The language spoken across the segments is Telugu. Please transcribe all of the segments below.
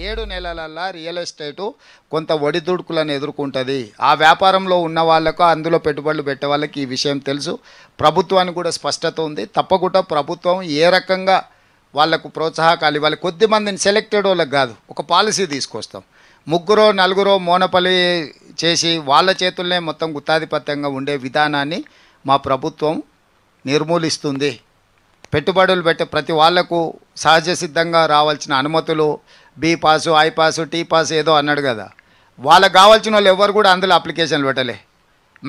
7 నెలలల్లా రియల్ ఎస్టేటు కొంత ఒడిదుడుకులను ఎదుర్కొంటుంది. ఆ వ్యాపారంలో ఉన్న వాళ్ళకు, అందులో పెట్టుబడులు పెట్టే వాళ్ళకి ఈ విషయం తెలుసు. ప్రభుత్వానికి కూడా స్పష్టత ఉంది. తప్పకుండా ప్రభుత్వం ఏ రకంగా వాళ్లకు ప్రోత్సాహకాలు ఇవ్వాలి. కొద్దిమందిని సెలెక్టెడ్ వాళ్ళకి కాదు, ఒక పాలసీ తీసుకొస్తాం. 3-4 మోనపల్లి చేసి వాళ్ళ చేతుల్నే మొత్తం గుత్తాధిపత్యంగా ఉండే విధానాన్ని మా ప్రభుత్వం నిర్మూలిస్తుంది. పెట్టుబడులు పెట్టే ప్రతి వాళ్లకు సహజ సిద్ధంగా రావాల్సిన అనుమతులు, B pass, I pass, T pass ఏదో అన్నాడు కదా, వాళ్ళకు కావాల్సిన వాళ్ళు ఎవరు కూడా అందులో అప్లికేషన్లు పెట్టలే,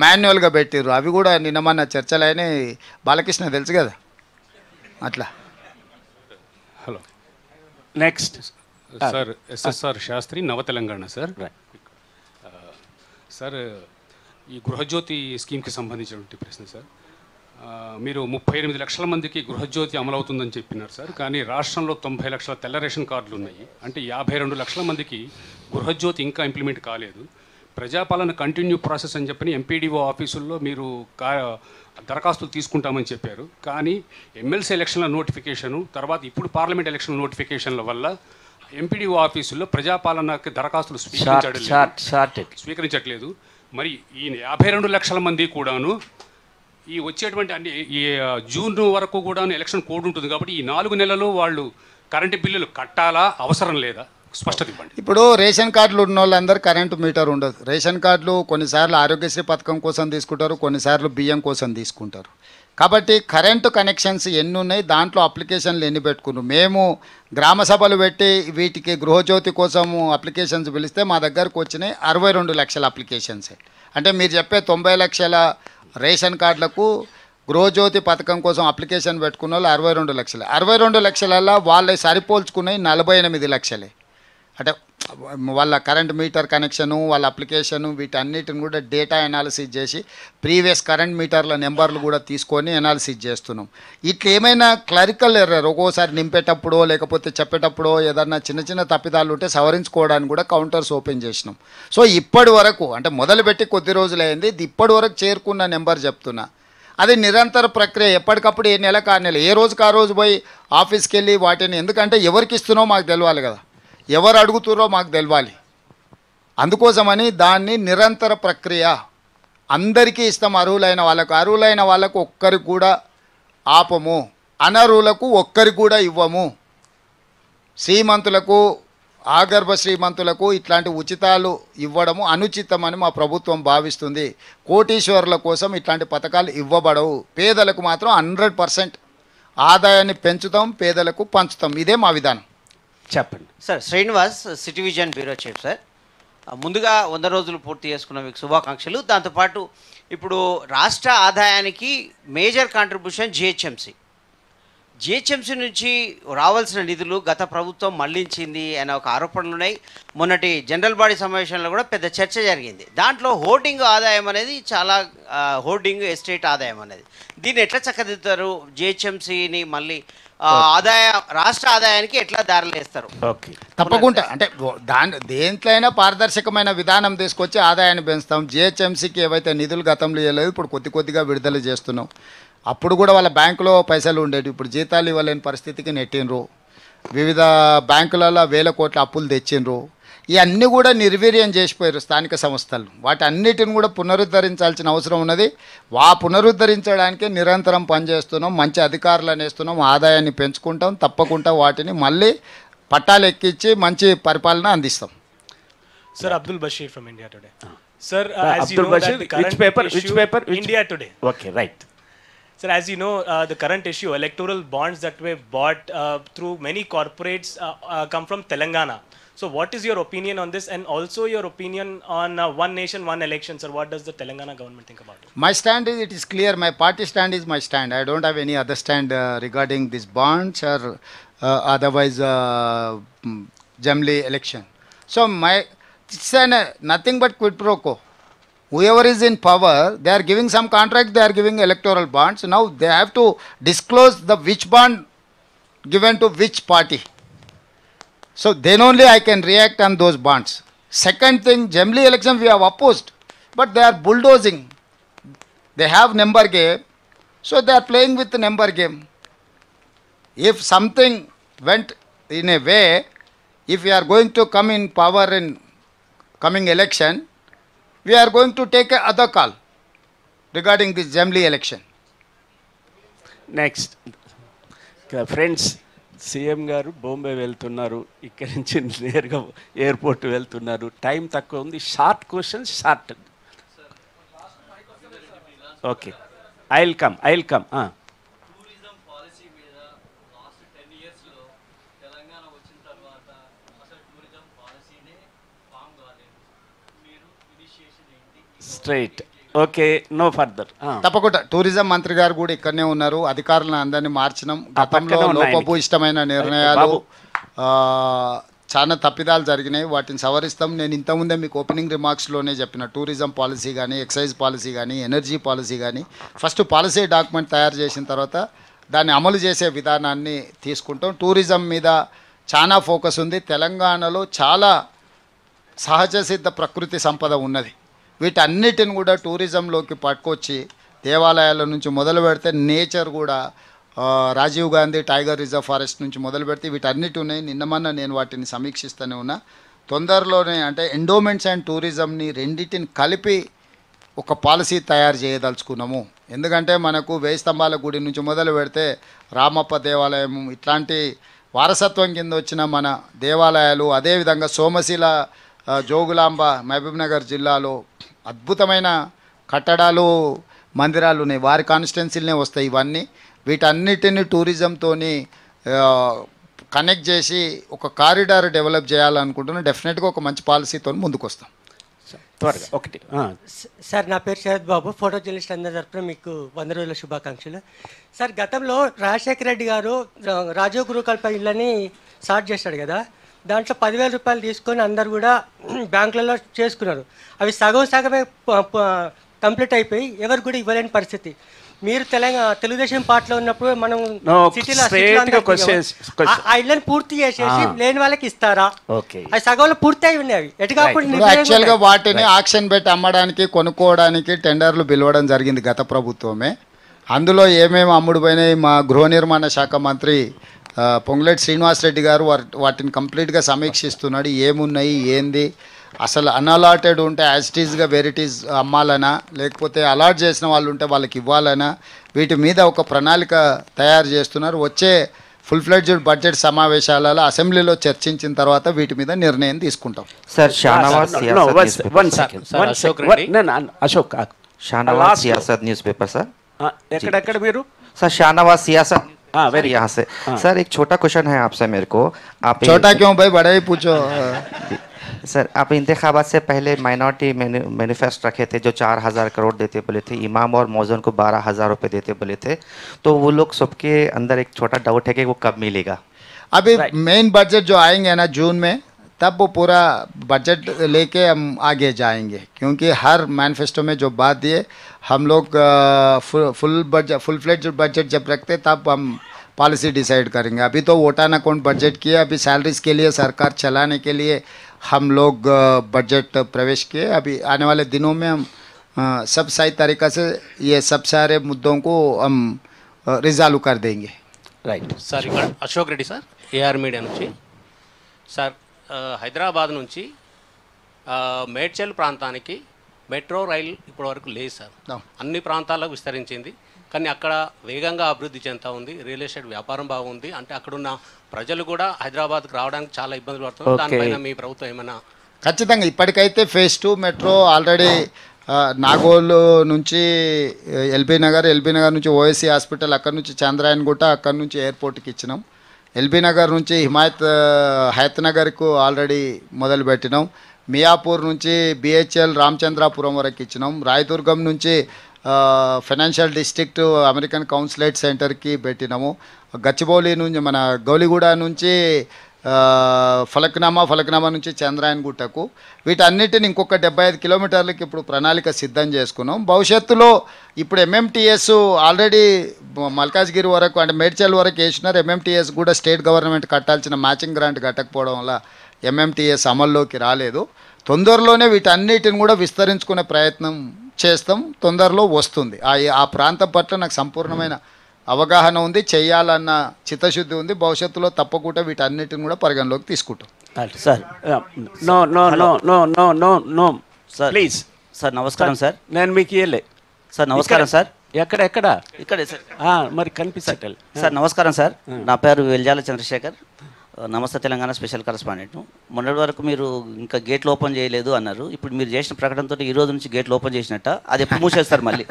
మాన్యువల్గా పెట్టిర్రు. అవి కూడా నిన్న మొన్న చర్చలైన బాలకృష్ణ తెలుసు కదా అట్లా. Hello, next sir SSR Shastri, Nava Telangana. Sir sir ఈ గృహజ్యోతి స్కీమ్కి సంబంధించినటువంటి ప్రశ్న సార్. మీరు 38 లక్షల మందికి గృహజ్యోతి అమలవుతుందని చెప్పినారు సార్, కానీ రాష్ట్రంలో 90 లక్షల తెల్ల రేషన్ కార్డులు ఉన్నాయి. అంటే 52 లక్షల మందికి గృహజ్యోతి ఇంకా ఇంప్లిమెంట్ కాలేదు. ప్రజాపాలన కంటిన్యూ ప్రాసెస్ అని చెప్పని ఎంపీడీఓ ఆఫీసుల్లో మీరు దరఖాస్తులు తీసుకుంటామని చెప్పారు. కానీ ఎమ్మెల్సీ ఎలక్షన్ల నోటిఫికేషను, తర్వాత ఇప్పుడు పార్లమెంట్ ఎలక్షన్ నోటిఫికేషన్ల వల్ల ఎంపీడీఓ ఆఫీసుల్లో ప్రజాపాలనకి దరఖాస్తులు స్వీకరించట్లేదు. మరి ఈ 52 లక్షల మంది కూడాను ఈ వచ్చేటువంటి అన్ని ఈ జూన్ వరకు కూడా ఎలక్షన్ కోడ్ ఉంటుంది కాబట్టి ఈ 4 నెలలు వాళ్ళు కరెంటు బిల్లులు కట్టాలా, అవసరం లేదా, స్పష్టత ఇవ్వండి. ఇప్పుడు రేషన్ కార్డులు ఉన్న వాళ్ళందరూ కరెంటు మీటర్ ఉండదు. రేషన్ కార్డులు కొన్నిసార్లు ఆరోగ్యశ్రీ పథకం కోసం తీసుకుంటారు, కొన్నిసార్లు బియ్యం కోసం తీసుకుంటారు. కాబట్టి కరెంటు కనెక్షన్స్ ఎన్ని ఉన్నాయి, దాంట్లో అప్లికేషన్లు ఎన్ని పెట్టుకున్నారు. మేము గ్రామ సభలు పెట్టి వీటికి గృహజ్యోతి కోసము అప్లికేషన్స్ పిలిస్తే మా దగ్గరకు వచ్చినాయి 62 లక్షల అప్లికేషన్సే. అంటే మీరు చెప్పే 90 లక్షల రేషన్ కార్డులకు గృహజ్యోతి పథకం కోసం అప్లికేషన్ పెట్టుకున్న వాళ్ళు 62 లక్షలు. 62 లక్షలలో వాళ్ళే సరిపోల్చుకున్నాయి 48 లక్షలే. అంటే వాళ్ళ కరెంట్ మీటర్ కనెక్షను, వాళ్ళ అప్లికేషను, వీటన్నిటిని కూడా డేటా ఎనాలిసిస్ చేసి ప్రీవియస్ కరెంట్ మీటర్ల నెంబర్లు కూడా తీసుకొని ఎనాలిసిస్ చేస్తున్నాం. ఇట్లా ఏమైనా క్లరికల్ ఎర్రర్ ఒక్కోసారి నింపేటప్పుడో లేకపోతే చెప్పేటప్పుడో ఏదన్నా చిన్న చిన్న తప్పిదాలు ఉంటే సవరించుకోవడానికి కూడా కౌంటర్స్ ఓపెన్ చేసినాం. సో ఇప్పటి వరకు అంటే మొదలుపెట్టి కొద్ది రోజులైంది, ఇప్పటి వరకు చేరుకున్న నెంబర్ చెప్తున్నా. అది నిరంతర ప్రక్రియ, ఎప్పటికప్పుడు ఏ నెలకు 6 నెలలు, ఏ రోజుకి ఆ రోజు పోయి ఆఫీస్కి వెళ్ళి వాటిని, ఎందుకంటే ఎవరికి ఇస్తున్నామో మాకు తెలియాలి కదా, ఎవరు అడుగుతున్నారో మాకు తెలియాలి. అందుకోసమని దాన్ని నిరంతర ప్రక్రియ, అందరికీ ఇస్తాం. అర్హులైన వాళ్ళకు ఒక్కరికి కూడా ఆపము, అనర్హులకు ఒక్కరికి కూడా ఇవ్వము. శ్రీమంతులకు, ఆగర్భ శ్రీమంతులకు ఇట్లాంటి ఉచితాలు ఇవ్వడము అనుచితమని మా ప్రభుత్వం భావిస్తుంది. కోటీశ్వరుల కోసం ఇట్లాంటి పథకాలు ఇవ్వబడవు. పేదలకు మాత్రం 100% ఆదాయాన్ని పెంచుతాం, పేదలకు పంచుతాం. ఇదే మా విధానం. చెప్పండి sir. Srinivas, city vision bureau chief. Sir, ముందుగా 100 రోజులు పూర్తి చేసుకున్న మీకు శుభాకాంక్షలు. దాంతోపాటు ఇప్పుడు రాష్ట్ర ఆదాయానికి మేజర్ కాంట్రిబ్యూషన్ జిహెచ్ఎంసీ నుంచి రావాల్సిన నిధులు గత ప్రభుత్వం మళ్లించింది అనే ఒక ఆరోపణలు ఉన్నాయి. మొన్నటి జనరల్ బాడీ సమావేశంలో కూడా పెద్ద చర్చ జరిగింది. దాంట్లో హోర్డింగ్ ఆదాయం అనేది చాలా, హోర్డింగ్ ఎస్టేట్ ఆదాయం అనేది, దీన్ని ఎట్లా చక్కదిద్దుతారు? జిహెచ్ఎంసీని మళ్ళీ రాష్ట్ర ఆదాయానికి ఎట్లా దారిలేస్తారు? ఓకే, తప్పకుండా. అంటే దేంట్లో అయినా పారదర్శకమైన విధానం తీసుకొచ్చి ఆదాయాన్ని పెంచుతాం. జిహెచ్ఎంసీకి ఏవైతే నిధులు గతంలో ఇవ్వలేదు, ఇప్పుడు కొద్దిగా విడుదల చేస్తున్నాం. అప్పుడు కూడా వాళ్ళ బ్యాంకులో పైసలు ఉండేవి, ఇప్పుడు జీతాలు ఇవ్వలేని పరిస్థితికి నెట్టినరు. వివిధ బ్యాంకులలో 1000 కోట్ల అప్పులు తెచ్చిండ్రు. ఇవన్నీ కూడా నిర్వీర్యం చేసిపోయారు స్థానిక సంస్థలు. వాటి అన్నిటిని కూడా పునరుద్ధరించాల్సిన అవసరం ఉన్నది. పునరుద్ధరించడానికే నిరంతరం పనిచేస్తున్నాం, మంచి అధికారులను వేస్తున్నాం, ఆదాయాన్ని పెంచుకుంటాం. తప్పకుండా వాటిని మళ్ళీ పట్టాలు ఎక్కించి మంచి పరిపాలన అందిస్తాం. Sir, Abdul Bashir from India Today. Sir, as Abdul you know, Bashir, that the current which paper? India Today. Okay, right. Sir, as you know, the current issue, electoral bonds that were bought through many corporates come from Telangana. So what is your opinion on this, and also your opinion on one nation, one election, sir? What does the Telangana government think about it? My stand is, it is clear. My party stand is my stand. I don't have any other stand regarding these bonds or otherwise Jamli election. So it's nothing but quid pro quo. Whoever is in power, they are giving some contract, they are giving electoral bonds. Now they have to disclose the which bond given to which party. So then only I can react on those bonds. Second thing, Jamli election we have opposed, but they are bulldozing. They have number game, so they are playing with the number game. If something went in a way, if we are going to come in power in coming election, we are going to take a other call regarding this Assembly election. Next friends, CM గారు బాంబే వెళ్తున్నారు, ఇక్కడి నుంచి నేరుగా ఎయిర్పోర్ట్ వెళ్తున్నారు, టైం తక్కువ ఉంది, short questions short. Okay, I will come. Tourism policy మీద లాస్ట్ 10 yearsలో తెలంగాణ వచ్చిన తర్వాత అసలు టూరిజం పాలసీనే ఫామ్ కాలేదు. మీరు ఇనిషియేషన్ ఏంటి? స్ట్రైట్. Okay, no further. తప్పకుండా టూరిజం మంత్రి గారు కూడా ఇక్కడనే ఉన్నారు. అధికారులను అందరినీ మార్చినాం. గతంలో పక్కనే ఉన్నాయి లోపభూయిష్టమైన నిర్ణయాలు, చాలా తప్పిదాలు జరిగినాయి, వాటిని సవరిస్తాం. నేను ఇంతకుముందే మీకు ఓపెనింగ్ రిమార్క్స్లోనే చెప్పిన, టూరిజం పాలసీ కానీ, ఎక్సైజ్ పాలసీ కానీ, ఎనర్జీ పాలసీ కానీ, ఫస్ట్ పాలసీ డాక్యుమెంట్ తయారు చేసిన తర్వాత దాన్ని అమలు చేసే విధానాన్ని తీసుకుంటాం. టూరిజం మీద చాలా ఫోకస్ ఉంది. తెలంగాణలో చాలా సహజ సిద్ధ ప్రకృతి సంపద ఉన్నది. వీటన్నిటిని కూడా టూరిజంలోకి పట్టుకొచ్చి దేవాలయాల నుంచి మొదలు పెడితే నేచర్ కూడా Rajiv Gandhi tiger reserve forest నుంచి మొదలు పెడితే వీటన్నిటి ఉన్నాయి. నిన్నమన్నా నేను వాటిని సమీక్షిస్తూనే ఉన్నా. తొందరలోనే అంటే ఎండోమెంట్స్ అండ్ టూరిజంని రెండింటిని కలిపి ఒక పాలసీ తయారు చేయదలుచుకున్నాము. ఎందుకంటే మనకు వేయి స్తంభాల గుడి నుంచి మొదలు పెడితే రామప్ప దేవాలయం ఇట్లాంటి వారసత్వం కింద వచ్చిన మన దేవాలయాలు, అదేవిధంగా సోమశిల జోగులాంబ మహబూబ్నగర్ జిల్లాలో అద్భుతమైన కట్టడాలు, మందిరాలు ఉన్నాయి. వారి కాన్స్టిట్యున్సీలనే వస్తాయి ఇవన్నీ. వీటన్నిటిని టూరిజంతో కనెక్ట్ చేసి ఒక కారిడార్ డెవలప్ చేయాలనుకుంటున్నాం. డెఫినెట్గా ఒక మంచి పాలసీతో ముందుకు వస్తాం. త్వరగా ఒకటి. సార్, నా పేరు శరత్ బాబు, ఫోటో జర్నలిస్ట్ అందరి తరపున మీకు 100 రోజుల శుభాకాంక్షలు. సార్, గతంలో రాజశేఖర రెడ్డి గారు రాజీవ్ గురుకల్ప ఇళ్ళని స్టార్ట్ చేశాడు కదా, దాంట్లో 10,000 రూపాయలు తీసుకొని అందరు కూడా బ్యాంకులలో చేసుకున్నారు. అవి సగమే కంప్లీట్ అయిపోయి ఎవరు కూడా ఇవ్వలేని పరిస్థితి. మీరు తెలుగుదేశం పార్టీలో ఉన్నప్పుడు మనం సిటీలో ఆ ఇళ్ళని పూర్తి చేసేసి లేని వాళ్ళకి ఇస్తారా? అవి సగంలో పూర్తి అయి ఉన్నాయి. యాక్చువల్గా వాటిని ఆక్షన్ పెట్టి అమ్మడానికి, కొనుక్కోవడానికి టెండర్లు పిలవడం జరిగింది గత ప్రభుత్వమే. అందులో ఏమేమి అమ్ముడు పోయినాయి మా గృహ నిర్మాణ శాఖ మంత్రి పొంగులేటి శ్రీనివాసరెడ్డి గారు వాటిని కంప్లీట్గా సమీక్షిస్తున్నాడు. ఏమున్నాయి, ఏంది, అసలు అన్అలాటెడ్ ఉంటే యాజిటీస్గా వెరైటీస్ అమ్మాలనా, లేకపోతే అలాట్ చేసిన వాళ్ళు ఉంటే వాళ్ళకి ఇవ్వాలనా, వీటి మీద ఒక ప్రణాళిక తయారు చేస్తున్నారు. వచ్చే ఫుల్ ఫ్లెడ్జ్డ్ బడ్జెట్ సమావేశాలలో అసెంబ్లీలో చర్చించిన తర్వాత వీటి మీద నిర్ణయం తీసుకుంటాం. Sir, Shahnawaz Siasat news paper sir. ఎక్కడెక్కడ మీరు? सर शाहनवाज सियासत वेरी यहाँ से सर एक छोटा क्वेश्चन है आपसे मेरे को. आप छोटा क्यों भाई, बड़ा ही पूछो. सर, आप इंतखाबात से पहले माइनॉरिटी मैनिफेस्ट रखे थे जो 4,000 करोड़ देते बोले थे, इमाम और मौजन को 12,000 रुपये देते बोले थे. तो वो लोग सबके अंदर एक छोटा डाउट है कि वो कब मिलेगा. अभी मेन बजट जो आएंगे ना जून में, तब वो पूरा बजट लेके हम आगे जाएंगे. क्योंकि हर मैनिफेस्टो में जो बात दिए हम लोग फुल फ्लेड्ज्ड बजट जब रखते तब हम पॉलिसी डिसाइड करेंगे. अभी तो वोटान अकाउंट बजट किया, अभी सैलरीज के लिए सरकार चलाने के लिए हम लोग बजट प्रवेश किए. अभी आने वाले दिनों में हम सब सही तरीक़ा से ये सब सारे मुद्दों को हम रिजॉल्व कर देंगे. రైట్ సార్, ఇక్కడ Ashok Reddy sir, AR media నుంచి. సార్, హైదరాబాద్ నుంచి మేడ్చల్ ప్రాంతానికి మెట్రో రైల్ ఇప్పటివరకు లేదు సార్. అన్ని ప్రాంతాలకు విస్తరించింది, కానీ అక్కడ వేగంగా అభివృద్ధి చెందుతూ ఉంది. రియల్ ఎస్టేట్ వ్యాపారం బాగుంది. అంటే అక్కడున్న ప్రజలు కూడా హైదరాబాద్కి రావడానికి చాలా ఇబ్బందులు పడుతున్నారు. దానిపైన మీ ప్రభుత్వం ఏమైనా? ఖచ్చితంగా ఇప్పటికైతే phase 2 మెట్రో ఆల్రెడీ నాగోల్ నుంచి ఎల్బీ నగర్ నుంచి ఓఎస్సీ హాస్పిటల్, అక్కడ నుంచి చంద్రాయన్గుట్ట, అక్కడ నుంచి ఎయిర్పోర్ట్కి ఇచ్చినాం. ఎల్బీ నగర్ నుంచి హయత్ నగర్కు ఆల్రెడీ మొదలు పెట్టినాం. మియాపూర్ నుంచి బిహెచ్ఎల్ రామచంద్రాపురం వరకు ఇచ్చినాం. రాయదుర్గం నుంచి ఫైనాన్షియల్ డిస్ట్రిక్ట్ అమెరికన్ కౌన్సిలేట్ సెంటర్కి పెట్టినాము. గచ్చిబౌలి నుంచి మన గౌలిగూడ నుంచి ఫలక్నామా నుంచి చంద్రాయన్గుట్టకు, వీటన్నిటిని ఇంకొక 75 కిలోమీటర్లకి ఇప్పుడు ప్రణాళిక సిద్ధం చేసుకున్నాం. భవిష్యత్తులో ఇప్పుడు ఎంఎంటీఎస్ ఆల్రెడీ మల్కాజ్గిరి వరకు అంటే మేడ్చల్ వరకు వేసినారు. ఎంఎంటీఎస్ కూడా స్టేట్ గవర్నమెంట్ కట్టాల్సిన మ్యాచింగ్ గ్రాంట్ కట్టకపోవడం వల్ల ఎంఎంటీఎస్ అమల్లోకి రాలేదు. తొందరలోనే వీటన్నిటిని కూడా విస్తరించుకునే ప్రయత్నం చేస్తాం. తొందరలో వస్తుంది. ఆ ప్రాంతం పట్ల నాకు సంపూర్ణమైన అవగాహన ఉంది, చేయాలన్న చిత్తశుద్ధి ఉంది. భవిష్యత్తులో తప్పకుండా వీటన్నిటిని కూడా పరిగణలోకి తీసుకుంటాం. Sir no no no no no no no sir please sir నమస్కారం సార్. నేను మీకు ఇయ్యలే సార్ నమస్కారం సార్. ఎక్కడ ఇక్కడే సార్. మరి కనిపిస్తలే సార్ నమస్కారం సార్. నా పేరు వెల్జాల చంద్రశేఖర్, నమస్తే తెలంగాణ స్పెషల్ కరెస్పాండెంట్. మొన్నటి వరకు మీరు ఇంకా గేట్లు ఓపెన్ చేయలేదు అన్నారు. ఇప్పుడు మీరు చేసిన ప్రకటనతో ఈ రోజు నుంచి గేట్లు ఓపెన్ చేసినట్ట, అది ఎప్పుడు మూసేస్తారు మళ్ళీ?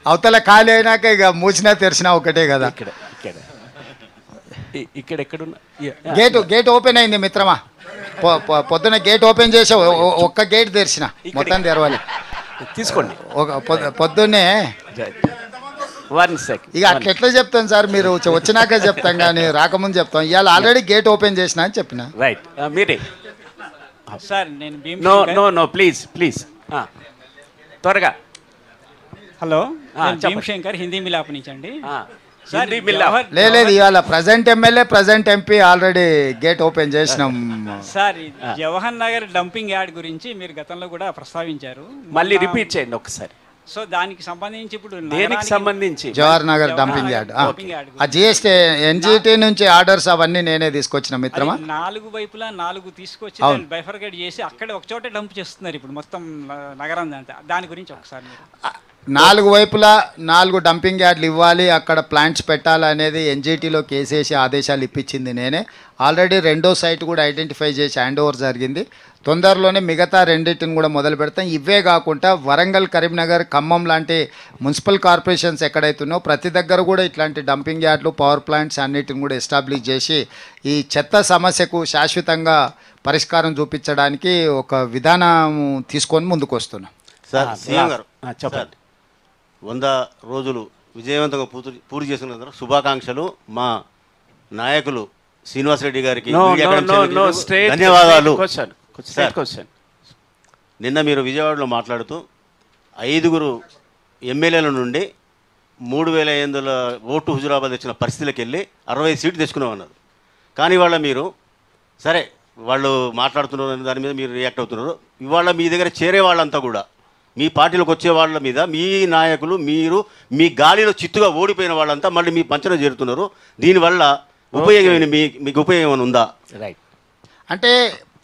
అవతల ఖాళీ అయినాక ఇక మూసినా తెరిచినా ఒకటే కదా. ఇక్కడ ఎక్కడున్నా గేట్ ఓపెన్ అయింది మిత్రమా. పొద్దున గేట్ ఓపెన్ చేసి ఒక్క గేట్ తెరిచిన, మొత్తం తెరవాలి. తీసుకోండి. పొద్దున్నే 1 సెకండ్. ఇక అట్లా ఎట్లా చెప్తాను సార్, మీరు వచ్చినాక చెప్తాం కానీ రాకముందు చెప్తాం. ఇవాళ ఆల్రెడీ గేట్ ఓపెన్ చేసిన అని చెప్పిన. రైట్ మీరే సార్. నేను no no no please please త్వరగా. హలో, భీమశంకర్ హిందీ మిలాప్ నుంచి అండి. లేదు ఇవాళ present MLA present MP already gate open చేసినాం sir. Jawahar Nagar dumping yard గురించి మీరు గతంలో కూడా ప్రస్తావించారు, మళ్ళీ రిపీట్ చేయండి ఒకసారి. సో దానికి సంబంధించి ఇప్పుడు దేనికి సంబంధించి? Jawahar Nagar dumping yard. ఆ జిఎస్టీ ఎన్జిటి నుంచి ఆర్డర్స్ అవన్నీ నేనే తీసుకొచ్చిన మిత్రమా. 4 వైపులా 4 తీసుకొచ్చి బైఫర్కేట్ చేసి అక్కడ ఒక చోట డంప్ చేస్తున్నారు ఇప్పుడు మొత్తం నగరం. దాని గురించి ఒకసారి మీరు 4 వైపులా 4 డంపింగ్ యార్డ్లు ఇవ్వాలి, అక్కడ ప్లాంట్స్ పెట్టాలనేది ఎన్జిటీలో కేసేసి ఆదేశాలు ఇప్పించింది నేనే. ఆల్రెడీ రెండో సైట్ కూడా ఐడెంటిఫై చేసి హ్యాండ్ ఓవర్ జరిగింది. తొందరలోనే మిగతా రెండింటిని కూడా మొదలు పెడతాం. ఇవే కాకుండా వరంగల్, కరీంనగర్, ఖమ్మం లాంటి మున్సిపల్ కార్పొరేషన్స్ ఎక్కడైతున్నాయో ప్రతి దగ్గర కూడా ఇట్లాంటి డంపింగ్ యార్డ్లు, పవర్ ప్లాంట్స్ అన్నిటిని కూడా ఎస్టాబ్లిష్ చేసి ఈ చెత్త సమస్యకు శాశ్వతంగా పరిష్కారం చూపించడానికి ఒక విధానం తీసుకొని ముందుకు వస్తున్నాం. సార్ సీఎం గారు చెప్పండి. 100 రోజులు విజయవంతంగా పూర్తి చేసిన శుభాకాంక్షలు. మా నాయకులు శ్రీనివాసరెడ్డి గారికి ధన్యవాదాలు. నిన్న మీరు విజయవాడలో మాట్లాడుతూ 5 ఎమ్మెల్యేల నుండి 3500 ఓటు హుజురాబాద్ వచ్చిన పరిస్థితులకు వెళ్ళి 60 సీట్లు తెచ్చుకున్నామన్నారు. కానీ ఇవాళ మీరు సరే వాళ్ళు మాట్లాడుతున్నారు దాని మీద మీరు రియాక్ట్ అవుతున్నారు. ఇవాళ మీ దగ్గర చేరే వాళ్ళంతా కూడా మీ పార్టీలోకి వచ్చే వాళ్ళ మీద మీ నాయకులు మీరు మీ గాలిలో చిత్తుగా ఓడిపోయిన వాళ్ళంతా మళ్ళీ మీ పంచన చేరుతున్నారు. దీనివల్ల ఉపయోగం మీకు ఉపయోగం ఉందా? రైట్ అంటే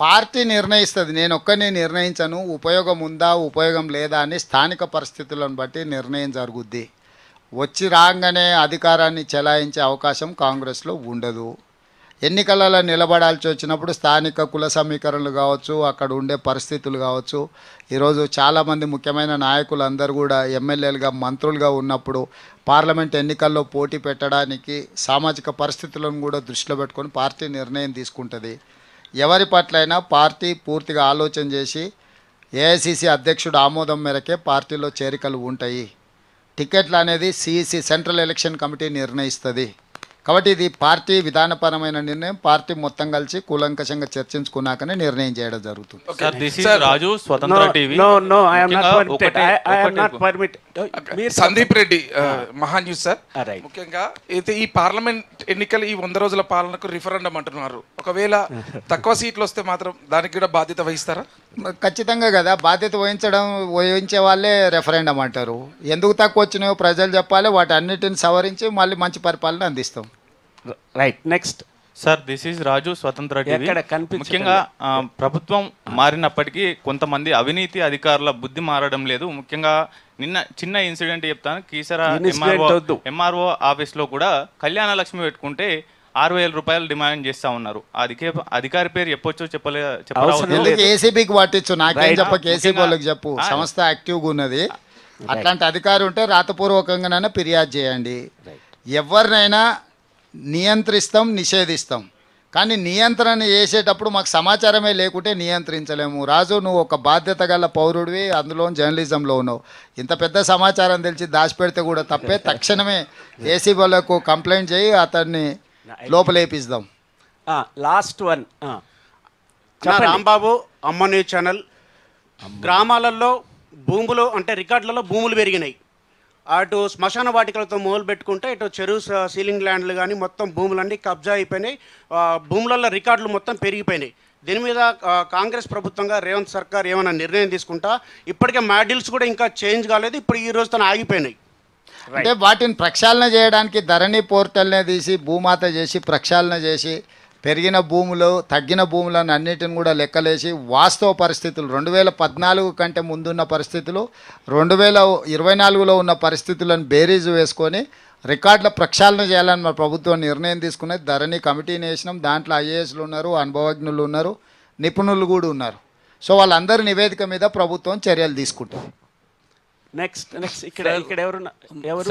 పార్టీ నిర్ణయిస్తుంది, నేను ఒక్కనే నిర్ణయించను. ఉపయోగం ఉందా ఉపయోగం లేదా అని స్థానిక పరిస్థితులను బట్టి నిర్ణయం జరుగుద్ది. వచ్చి రాగానే అధికారాన్ని చెలాయించే అవకాశం కాంగ్రెస్లో ఉండదు. ఎన్నికలలో నిలబడాల్సి వచ్చినప్పుడు స్థానిక కుల సమీకరణలు కావచ్చు, అక్కడ ఉండే పరిస్థితులు కావచ్చు. ఈరోజు చాలామంది ముఖ్యమైన నాయకులు అందరూ కూడా ఎమ్మెల్యేలుగా మంత్రులుగా ఉన్నప్పుడు పార్లమెంట్ ఎన్నికల్లో పోటీ పెట్టడానికి సామాజిక పరిస్థితులను కూడా దృష్టిలో పెట్టుకొని పార్టీ నిర్ణయం తీసుకుంటుంది. ఎవరి పట్లైనా పార్టీ పూర్తిగా ఆలోచన చేసి ఏఐసిసి అధ్యక్షుడు ఆమోదం మేరకే పార్టీలో చేరికలు ఉంటాయి. టికెట్లు అనేది సిఇసి సెంట్రల్ ఎలక్షన్ కమిటీ నిర్ణయిస్తుంది. కాబట్టి ఇది పార్టీ విధానపరమైన నిర్ణయం. పార్టీ మొత్తం కలిసి కూలంకషంగా చర్చించుకున్నాకనే నిర్ణయం చేయడం జరుగుతుంది. సందీప్ రెడ్డి, మహా న్యూస్ సార్. ముఖ్యంగా అయితే ఈ పార్లమెంట్ ఎన్నికలు ఈ 100 రోజుల పాలనకు రిఫరెండం అంటున్నారు. ఒకవేళ తక్కువ సీట్లు వస్తే మాత్రం దానికి కూడా బాధ్యత వహిస్తారా? ఖచ్చితంగా కదా, బాధ్యత వహించే వాళ్ళే రెఫరెండం అంటారు. ఎందుకు తక్కువ వచ్చినాయో ప్రజలు చెప్పాలి, వాటి అన్నిటిని సవరించి మళ్ళీ మంచి పరిపాలన అందిస్తాం. Right next sir. This is Raju, Swatantra TV. ముఖ్యంగా ప్రభుత్వం మారినప్పటికీ కొంతమంది అవినీతి అధికారుల బుద్ధి మారడం లేదు. ముఖ్యంగా నిన్న చిన్న ఇన్సిడెంట్ చెప్తాను. కీసరా ఎంఆర్ఓ ఆఫీస్లో కూడా కళ్యాణ లక్ష్మి పెట్టుకుంటే 6,000 రూపాయలు డిమాండ్ చేస్తా ఉన్నారు. అధికారి పేరు చెప్పొచ్చో చెప్పలేదు. ఏసీబీకి పట్టించు, నాకేం చెప్పక ఏసీబీ వాళ్ళకి చెప్పు. సంస్థ యాక్టివ్గా ఉన్నది. అట్లాంటి అధికారి ఉంటే రాతపూర్వకంగానైనా ఫిర్యాదు చేయండి. ఎవరినైనా నియంత్రిస్తాం, నిషేధిస్తాం. కానీ నియంత్రణ చేసేటప్పుడు మాకు సమాచారమే లేకుంటే నియంత్రించలేము. రాజు, నువ్వు ఒక బాధ్యత గల పౌరుడివి, అందులో జర్నలిజంలో ఉన్నావు. ఇంత పెద్ద సమాచారం తెలిసి దాచిపెడితే కూడా తప్పే. తక్షణమే ఏసీ వాళ్ళకు కంప్లైంట్ చేయి, అతన్ని లోపలేపిస్తాం. లాస్ట్ వన్ రాంబాబు, అమ్మని ఛానల్. గ్రామాలలో భూములు అంటే రికార్డులలో భూములు పెరిగినాయి. అటు శ్మశాన వాటికలతో మొదలు పెట్టుకుంటే ఇటు చెరువు సీలింగ్ ల్యాండ్లు కానీ మొత్తం భూములన్నీ కబ్జా అయిపోయినాయి. భూములలో రికార్డులు మొత్తం పెరిగిపోయినాయి. దీని మీద కాంగ్రెస్ ప్రభుత్వంగా రేవంత్ సర్కార్ ఏమైనా నిర్ణయం తీసుకుంటా? ఇప్పటికే మాడ్యూల్స్ కూడా ఇంకా చేంజ్ కాలేదు, ఇప్పుడు ఈ రోజు తను ఆగిపోయినాయి. అంటే వాటిని ప్రక్షాళన చేయడానికి ధరణి పోర్టల్నే తీసి భూమాత చేసి ప్రక్షాళన చేసి పెరిగిన భూములు తగ్గిన భూములను అన్నిటిని కూడా లెక్కలేసి వాస్తవ పరిస్థితులు 2014 కంటే ముందున్న పరిస్థితులు 2024లో ఉన్న పరిస్థితులను బేరీజు వేసుకొని రికార్డుల ప్రక్షాళన చేయాలని మా ప్రభుత్వం నిర్ణయం తీసుకున్నది. ధరణి కమిటీని వేసినాం. దాంట్లో ఐఏఎస్లు ఉన్నారు, అనుభవజ్ఞులు ఉన్నారు, నిపుణులు కూడా ఉన్నారు. సో వాళ్ళందరి నివేదిక మీద ప్రభుత్వం చర్యలు తీసుకుంటుంది. నెక్స్ట్ ఇక్కడ ఎవరు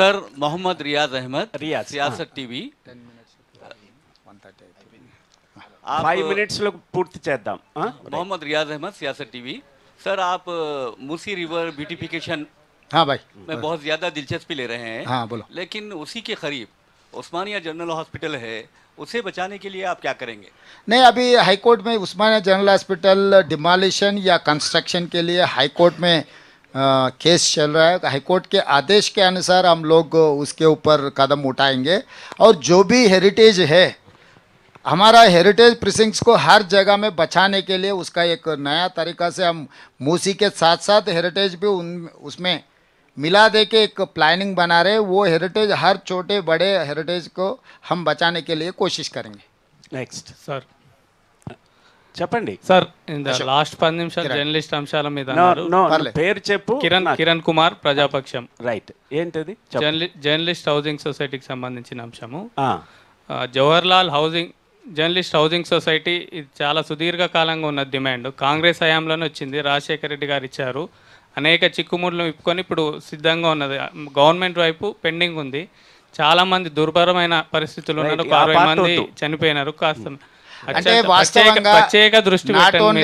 सर मोहम्मद रियाज अहमद सियासत टीवी 5 minutes లో పూర్తి చేద్దాం. मोहम्मद रियाज अहमद सियासत टीवी सर आप मूसी रिवर ब्यूटिफिकेशन हाँ भाई में बहुत ज़्यादा दिलचस्पी ले रहे हैं. हाँ बोलो. लेकिन उसी के करीब उस्मानिया जनरल हॉस्पिटल है, उसे बचाने के लिए आप क्या करेंगे? नहीं, अभी हाईकोर्ट में उस्मानिया जनरल हॉस्पिटल डिमोलिशन या कंस्ट्रक्शन के लिए हाईकोर्ट में केस चल रहा है. हाईकोर्ट के आदेश के अनुसार हम लोग उसके ऊपर कदम उठाएंगे. और जो भी हेरिटेज है, हमारा हेरिटेज प्रिसिंक्ट्स को हर जगह में बचाने के लिए उसका एक नया तरीका से हम मूसी के साथ साथ हेरिटेज भी उसमें मिला दे के एक प्लानिंग बना रहे. वो हेरिटेज हर छोटे बड़े हेरिटेज को हम बचाने के लिए कोशिश करेंगे. నెక్స్ట్ సార్ చెప్పండి సార్. లాస్ట్ 10 నిమిషాలు జర్నలిస్ట్ అంశాల మీద పేరు చెప్పు. కిరణ్ కుమార్, ప్రజాపక్షం. రైట్, ఏంటది? జర్నలిస్ట్ హౌసింగ్ సొసైటీకి సంబంధించిన అంశము. జవహర్లాల్ జర్నలిస్ట్ హౌసింగ్ సొసైటీ ఇది చాలా సుదీర్ఘకాలంగా ఉన్న డిమాండ్. కాంగ్రెస్ హయాంలోనే వచ్చింది, రాజశేఖర రెడ్డి గారు ఇచ్చారు. అనేక చిక్కుముడులు విప్పుకొని ఇప్పుడు సిద్ధంగా ఉన్నది. గవర్నమెంట్ వైపు పెండింగ్ ఉంది. చాలామంది దుర్భరమైన పరిస్థితులు ఉన్నారు. 60 మంది చనిపోయినారు. కాస్త అంటే వాస్తవంగా ప్రత్యేక దృష్టి పెట్టండి.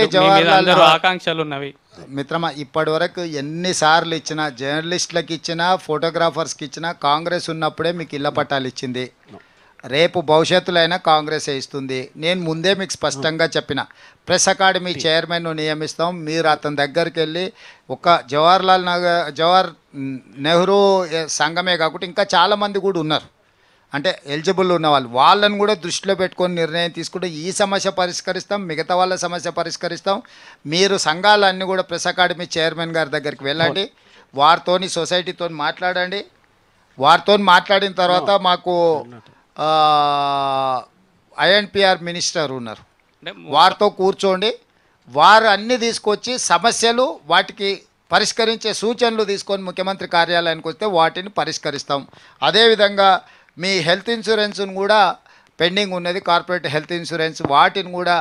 ఆకాంక్షలు ఉన్నవి మిత్రమా. ఇప్పటి వరకు ఎన్నిసార్లు ఇచ్చినా, జర్నలిస్టులకు ఇచ్చినా, ఫోటోగ్రాఫర్స్కి ఇచ్చినా, కాంగ్రెస్ ఉన్నప్పుడే మీకు ఇళ్ల పట్టాలు ఇచ్చింది. రేపు భవిష్యత్తులో అయినా కాంగ్రెస్ ఇస్తుంది. నేను ముందే మీకు స్పష్టంగా చెప్పిన, ప్రెస్ అకాడమీ చైర్మన్ను నియమిస్తాం. మీరు అతని దగ్గరికి వెళ్ళి ఒక జవహర్ నెహ్రూ సంఘమే కాకుండా ఇంకా చాలామంది కూడా ఉన్నారు, అంటే ఎలిజిబుల్ ఉన్న వాళ్ళని కూడా దృష్టిలో పెట్టుకొని నిర్ణయం తీసుకుంటే ఈ సమస్య పరిష్కరిస్తాం, మిగతా వాళ్ళ సమస్య పరిష్కరిస్తాం. మీరు సంఘాలన్నీ కూడా ప్రెస్ అకాడమీ చైర్మన్ గారి దగ్గరికి వెళ్ళండి, వారితోని సొసైటీతో మాట్లాడండి. వారితో మాట్లాడిన తర్వాత మాకు ఐఎన్పిఆర్ మినిస్టర్ ఉన్నారు, వారితో కూర్చోండి. వారు అన్నీ తీసుకొచ్చి సమస్యలు వాటికి పరిష్కరించే సూచనలు తీసుకొని ముఖ్యమంత్రి కార్యాలయానికి వస్తే వాటిని పరిష్కరిస్తాం. అదేవిధంగా మీ హెల్త్ ఇన్సూరెన్స్ను కూడా పెండింగ్ ఉన్నది, కార్పొరేట్ హెల్త్ ఇన్సూరెన్స్, వాటిని కూడా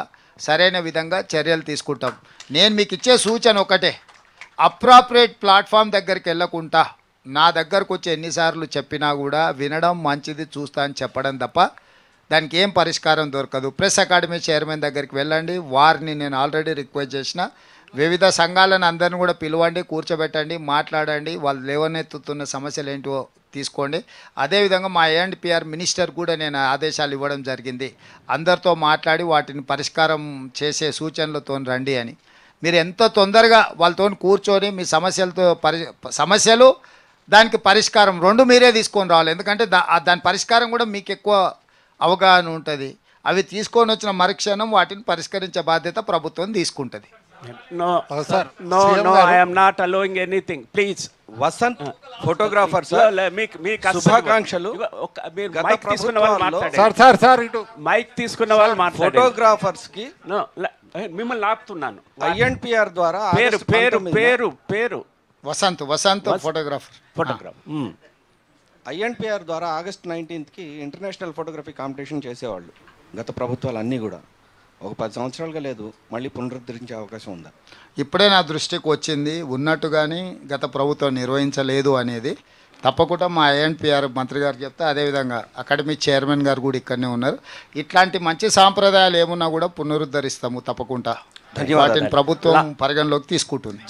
సరైన విధంగా చర్యలు తీసుకుంటాం. నేను మీకు ఇచ్చే సూచన ఒకటే, అప్రాప్రియేట్ ప్లాట్ఫామ్ దగ్గరికి వెళ్ళకుండా నా దగ్గరకు వచ్చి ఎన్నిసార్లు చెప్పినా కూడా వినడం మంచిది, చూస్తా అని చెప్పడం తప్ప దానికి ఏం పరిష్కారం దొరకదు. ప్రెస్ అకాడమీ చైర్మన్ దగ్గరికి వెళ్ళండి. వారిని నేను ఆల్రెడీ రిక్వెస్ట్ చేసిన. వివిధ సంఘాలను అందరిని కూడా పిలవండి, కూర్చోబెట్టండి, మాట్లాడండి, వాళ్ళు లేవనెత్తుతున్న సమస్యలు ఏంటో తీసుకోండి. అదేవిధంగా మా ఏఎండ్పిఆర్ మినిస్టర్ కూడా నేను ఆదేశాలు ఇవ్వడం జరిగింది, అందరితో మాట్లాడి వాటిని పరిష్కారం చేసే సూచనలతో రండి అని. మీరు ఎంత తొందరగా వాళ్ళతో కూర్చొని మీ సమస్యలు దానికి పరిష్కారం రెండు మీరే తీసుకొని రావాలి. ఎందుకంటే దాని పరిష్కారం కూడా మీకు ఎక్కువ అవగాహన ఉంటుంది. అవి తీసుకొని వచ్చిన మరుక్షణం వాటిని పరిష్కరించే బాధ్యత ప్రభుత్వం తీసుకుంటుంది. I am not allowing anything. Please. Vasant photographer sir, శుభాకాంక్షలు. మైక్ తీసుకున్న వాళ్ళు మాట్లాడండి. సార్ ఇటు మైక్ తీసుకున్న వాళ్ళు మాట్లాడండి. ఫోటోగ్రాఫర్స్ కి మిమ్మల్ని ఆపుతున్నాను. ఐఎన్పిఆర్ ద్వారా పేరు వసంత్ ఫోటోగ్రాఫర్. ఐఎన్పిఆర్ ద్వారా August 19th international photography competition చేసేవాళ్ళు గత ప్రభుత్వాలు అన్నీ కూడా. ఒక 10 సంవత్సరాలుగా లేదు, మళ్ళీ పునరుద్ధరించే అవకాశం ఉందా? ఇప్పుడే నా దృష్టికి వచ్చింది, ఉన్నట్టుగాని గత ప్రభుత్వం నిర్వహించలేదు అనేది. తప్పకుండా మా ఐఎన్పిఆర్ మంత్రి గారు చెప్తే, అదేవిధంగా అకాడమీ చైర్మన్ గారు కూడా ఇక్కడనే ఉన్నారు. ఇట్లాంటి మంచి సాంప్రదాయాలు ఏమున్నా కూడా పునరుద్ధరిస్తాము తప్పకుండా. వాటిని ప్రభుత్వం పరిగణలోకి తీసుకుంటుంది.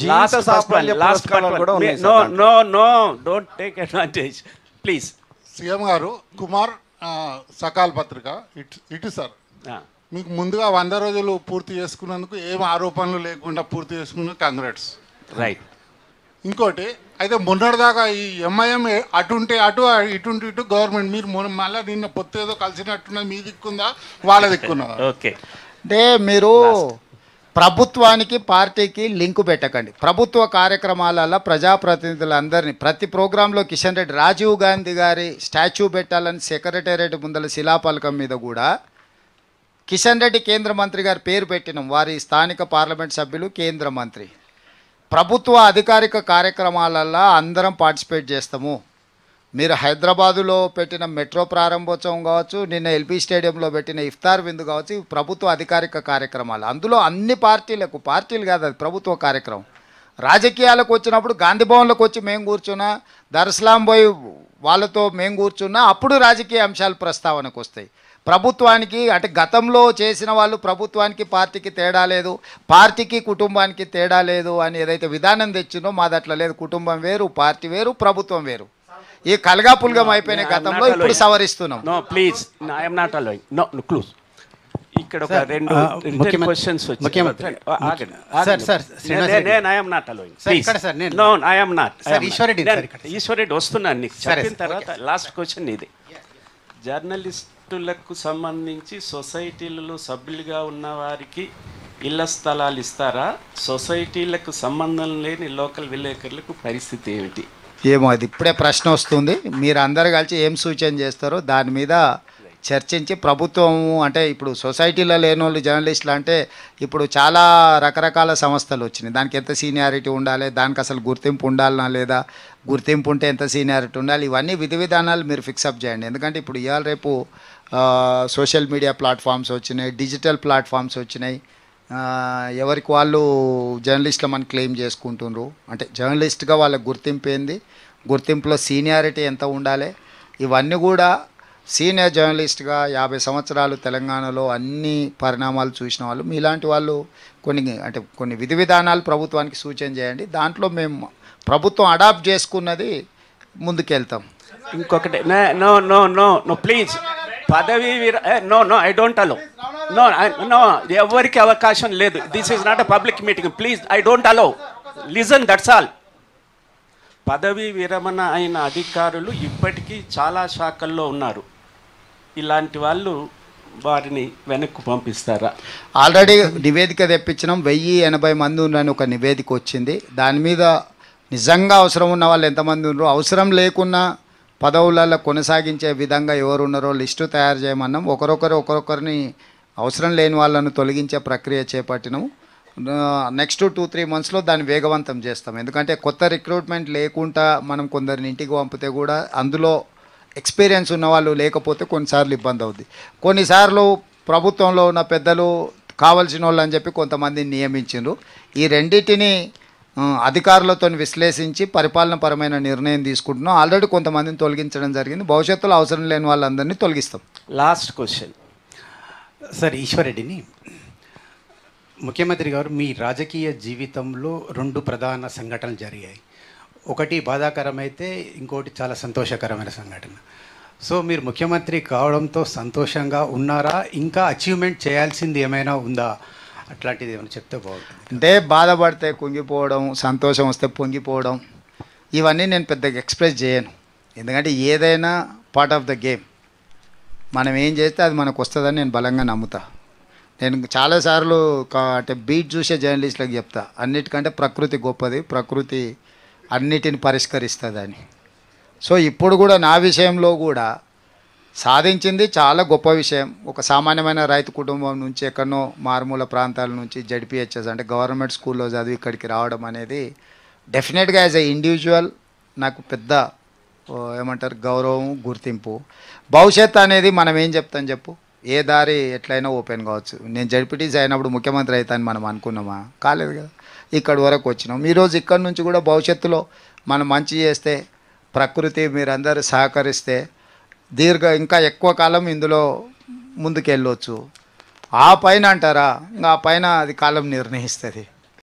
ప్లీజ్. సీఎం గారు, కుమార్ సకాల్ పత్రిక ఇటు సార్, మీకు ముందుగా 100 రోజులు పూర్తి చేసుకున్నందుకు ఏం ఆరోపణలు లేకుండా పూర్తి చేసుకున్న కాంగ్రెస్. రైట్. ఇంకోటి అయితే మొన్నటిదాకా ఈ ఎంఐఎం అటుంటే అటు ఇటుంటే ఇటు గవర్నమెంట్, మీరు మళ్ళీ నిన్న పొత్తు ఏదో కలిసినట్టున్నది, మీ దిక్కుందా వాళ్ళ దిక్కున్నదా? ఓకే. అంటే మీరు ప్రభుత్వానికి పార్టీకి లింకు పెట్టకండి. ప్రభుత్వ కార్యక్రమాలలో ప్రజాప్రతినిధులందరినీ ప్రతి ప్రోగ్రాంలో కిషన్ రెడ్డి రాజీవ్ గాంధీ గారి స్టాచ్యూ పెట్టాలని సెక్రటేరియట్ ముందల శిలాఫలకం మీద కూడా కిషన్ రెడ్డి కేంద్ర మంత్రి గారి పేరు పెట్టినాం. వారి స్థానిక పార్లమెంట్ సభ్యులు కేంద్ర మంత్రి. ప్రభుత్వ అధికారిక కార్యక్రమాలలో అందరం పార్టిసిపేట్ చేస్తాము. మీరు హైదరాబాదులో పెట్టిన మెట్రో ప్రారంభోత్సవం కావచ్చు, నిన్న ఎల్బీ స్టేడియంలో పెట్టిన ఇఫ్తార్ విందు కావచ్చు, ఇవి ప్రభుత్వ అధికారిక కార్యక్రమాలు. అందులో అన్ని పార్టీలు కాదు, అది ప్రభుత్వ కార్యక్రమం. రాజకీయాలకు వచ్చినప్పుడు గాంధీ భవన్లోకి వచ్చి మేము కూర్చున్నా, దర్శలాం పోయి వాళ్ళతో మేము కూర్చున్నా, అప్పుడు రాజకీయ అంశాలు ప్రస్తావనకు వస్తాయి. ప్రభుత్వానికి అంటే గతంలో చేసిన వాళ్ళు ప్రభుత్వానికి పార్టీకి తేడా లేదు, పార్టీకి కుటుంబానికి తేడా లేదు అని ఏదైతే విధానం తెచ్చిందో మాది అట్లా లేదు. కుటుంబం వేరు, పార్టీ వేరు, ప్రభుత్వం వేరు. ఈ కలగాపుల్గం అయిపోయిన గతంలో ఇప్పుడు సవరిస్తున్నాం. No please, I'm not allowing. No clues. ఇక్కడ ఒక రెండు క్వశ్చన్స్ వచ్చాయి. I'm not allowing. No I'm not. Eshwar Reddy వస్తున్నాను నీకు చెప్పిన తర్వాత లాస్ట్ క్వశ్చన్ ఇది. జర్నలిస్టులకు సంబంధించి సొసైటీలలో సభ్యులుగా ఉన్న వారికి ఇళ్ల స్థలాలు ఇస్తారా? సొసైటీలకు సంబంధం లేని లోకల్ విలేకరులకు పరిస్థితి ఏమిటి? ఏమో అది ఇప్పుడే ప్రశ్న వస్తుంది. మీరు అందరు కలిసి ఏం సూచన చేస్తారో దాని మీద చర్చించి ప్రభుత్వం అంటే ఇప్పుడు సొసైటీలో లేని వాళ్ళు జర్నలిస్టులు అంటే ఇప్పుడు చాలా రకరకాల సంస్థలు వచ్చినాయి. దానికి ఎంత సీనియారిటీ ఉండాలి, దానికి అసలు గుర్తింపు ఉండాలనా లేదా, గుర్తింపు ఉంటే ఎంత సీనియారిటీ ఉండాలి, ఇవన్నీ విధి విధానాలు మీరు ఫిక్సప్ చేయండి. ఎందుకంటే ఇప్పుడు ఇవాళ రేపు సోషల్ మీడియా ప్లాట్ఫామ్స్ వచ్చినాయి, డిజిటల్ ప్లాట్ఫామ్స్ వచ్చినాయి. ఎవరికి వాళ్ళు జర్నలిస్టులు క్లెయిమ్ చేసుకుంటున్నారు. అంటే జర్నలిస్ట్గా వాళ్ళకి గుర్తింపు ఏంది, గుర్తింపులో సీనియారిటీ ఎంత ఉండాలి, ఇవన్నీ కూడా సీనియర్ జర్నలిస్ట్గా 50 సంవత్సరాలు తెలంగాణలో అన్ని పరిణామాలు చూసిన వాళ్ళు మీలాంటి వాళ్ళు కొన్ని విధి విధానాలు ప్రభుత్వానికి సూచన చేయండి. దాంట్లో మేము ప్రభుత్వం అడాప్ట్ చేసుకున్నది ముందుకెళ్తాం. ఇంకొకటి no no no no please పదవి no no I don't allow. No no ఎవరికి అవకాశం లేదు. This is not a public meeting. Please I don't allow. Listen, that's all. పదవీ విరమణ అయిన అధికారులు ఇప్పటికీ చాలా శాఖల్లో ఉన్నారు. ఇలాంటి వాళ్ళు వారిని వెనక్కు పంపిస్తారా? ఆల్రెడీ నివేదిక తెప్పించినాం. 1080 మంది ఉన్నారని ఒక నివేదిక వచ్చింది. దాని మీద నిజంగా అవసరం ఉన్న వాళ్ళు ఎంతమంది ఉన్నారో, అవసరం లేకున్నా పదవులలో కొనసాగించే విధంగా ఎవరున్నారో లిస్టు తయారు చేయమన్నాం. ఒకరొకరిని అవసరం లేని వాళ్ళను తొలగించే ప్రక్రియ చేపట్టినాము. నెక్స్ట్ 2-3 మంత్స్లో దాన్ని వేగవంతం చేస్తాం. ఎందుకంటే కొత్త రిక్రూట్మెంట్ లేకుండా మనం కొందరిని ఇంటికి పంపితే కూడా అందులో ఎక్స్పీరియన్స్ ఉన్న వాళ్ళు లేకపోతే కొన్నిసార్లు ఇబ్బంది అవుద్ది. కొన్నిసార్లు ప్రభుత్వంలో ఉన్న పెద్దలు కావాల్సిన వాళ్ళు అని చెప్పి కొంతమందిని నియమించారు. ఈ రెండింటిని అధికారులతో విశ్లేషించి పరిపాలనపరమైన నిర్ణయం తీసుకుంటున్నాం. ఆల్రెడీ కొంతమందిని తొలగించడం జరిగింది. భవిష్యత్తులో అవసరం లేని వాళ్ళందరినీ తొలగిస్తాం. లాస్ట్ క్వశ్చన్ సార్, ఈశ్వరెడ్డిని. ముఖ్యమంత్రి గారు మీ రాజకీయ జీవితంలో 2 ప్రధాన సంఘటనలు జరిగాయి. ఒకటి బాధాకరమైతే, ఇంకోటి చాలా సంతోషకరమైన సంఘటన. సో మీరు ముఖ్యమంత్రి కావడంతో సంతోషంగా ఉన్నారా? ఇంకా అచీవ్మెంట్ చేయాల్సింది ఏమైనా ఉందా? అట్లాంటిది ఏమైనా చెప్తే బాగుంటుంది. అంటే బాధపడితే కుంగిపోవడం, సంతోషం వస్తే పొంగిపోవడం, ఇవన్నీ నేను పెద్దగా ఎక్స్ప్రెస్ చేయను. ఎందుకంటే ఏదైనా పార్ట్ ఆఫ్ ద గేమ్. మనం ఏం చేస్తే అది మనకు వస్తుందని నేను బలంగా నమ్ముతా. నేను చాలాసార్లు అంటే బీట్ చూసే జర్నలిస్టులకు చెప్తా, అన్నిటికంటే ప్రకృతి గొప్పది, ప్రకృతి అన్నిటిని పరిష్కరిస్తుందని. సో ఇప్పుడు కూడా నా విషయంలో కూడా సాధించింది చాలా గొప్ప విషయం. ఒక సామాన్యమైన రైతు కుటుంబం నుంచి ఎక్కడనో మారుమూల ప్రాంతాల నుంచి జడ్పిహెచ్ఎస్ అంటే గవర్నమెంట్ స్కూల్లో చదివి ఇక్కడికి రావడం అనేది డెఫినెట్గా యాజ్ ఎ ఇండివిజువల్ నాకు పెద్ద ఏమంటారు గౌరవం, గుర్తింపు. భవిష్యత్తు అనేది మనం ఏం చెప్తాం చెప్పు, ఏ దారి ఎట్లయినా ఓపెన్ కావచ్చు. నేను జడ్పీటీసీ అయినప్పుడు ముఖ్యమంత్రి అవుతాను మనం అనుకున్నామా? కాలేదు కదా. ఇక్కడి వరకు వచ్చినాం. ఈరోజు ఇక్కడి నుంచి కూడా భవిష్యత్తులో మనం మంచి చేస్తే, ప్రకృతి మీరందరూ సహకరిస్తే ఇంకా ఎక్కువ కాలం ఇందులో ముందుకెళ్ళవచ్చు. ఆ పైన అంటారా, ఇంకా ఆ పైన అది కాలం నిర్ణయిస్తుంది.